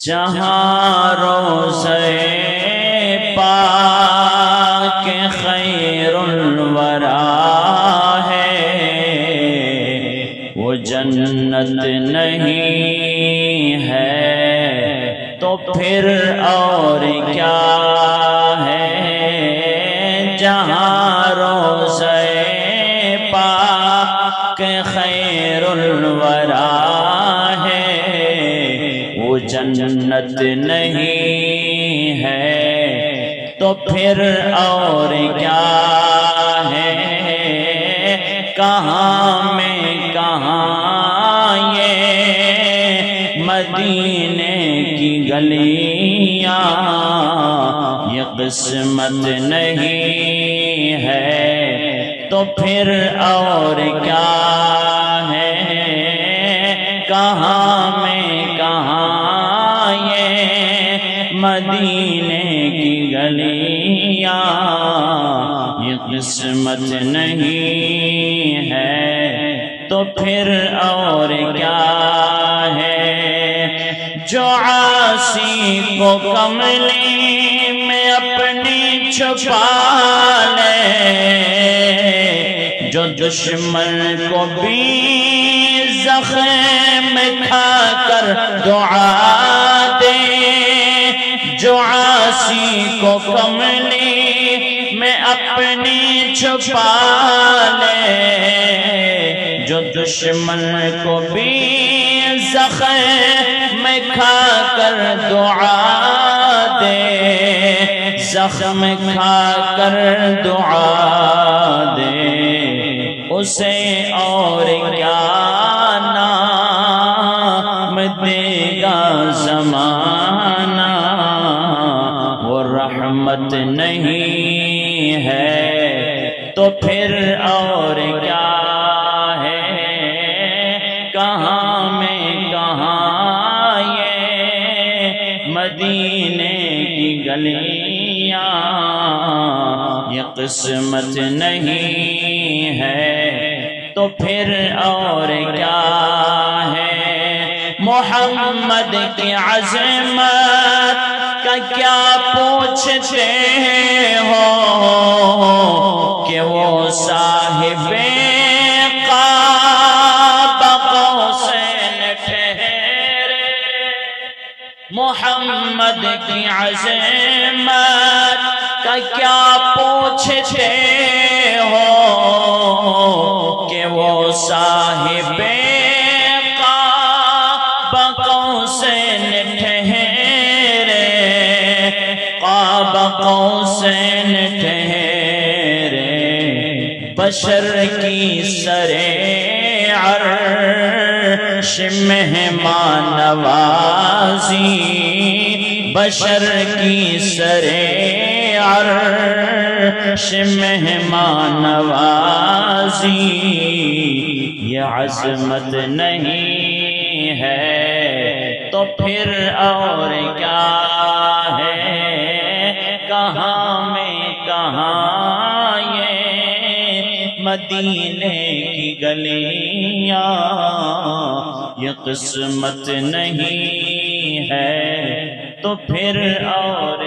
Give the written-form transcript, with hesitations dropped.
جہاں روضہ پاک خیر الورا ہے وہ جنت نہیں ہے تو پھر اور کیا ہے۔ جہاں روضہ پاک خیر الورا ہے وہ جنت نہیں ہے تو پھر اور کیا ہے۔ کہاں میں کہاں یہ مدینے کی گلیاں یہ قسمت نہیں ہے تو پھر اور کیا ہے۔ کہاں میں کہاں یہ مدینے کی گلیاں یہ قسمت نہیں ہے تو پھر اور کیا ہے۔ جو عاصی کو کملی میں اپنی چھپا لے جو دشمن کو بھی زخم کھا کر دعا دے۔ جو عاصی کو کملی میں اپنی چھپا لے جو دشمن کو بھی زخم کھا کر دعا دے زخم کھا کر دعا دے اسے اور کیا نام دے گا زمانہ۔ وہ رحمت نہیں ہے تو پھر اور کیا ہے۔ کہاں میں کہاں یہ مدینے کی گلیاں یہ قسمت نہیں ہے تو پھر اور کیا ہے۔ محمد کی عظمت کا کیا پوچھتے ہو کہ وہ صاحب قاب قوسین ٹھہرے۔ محمد کی عظمت کا کیا پوچھتے ہو کہ وہ صاحب قاب قوسین ٹھہرے۔ قاب قوسین ٹھہرے بشر کی سرے عرش مہمان نوازی بشر کی سرے عرش مہمان نوازی یہ عظمت نہیں ہے تو پھر اور کیا ہے۔ کہاں میں کہاں یہ مدینے کی گلیاں یہ قسمت نہیں ہے تو پھر اور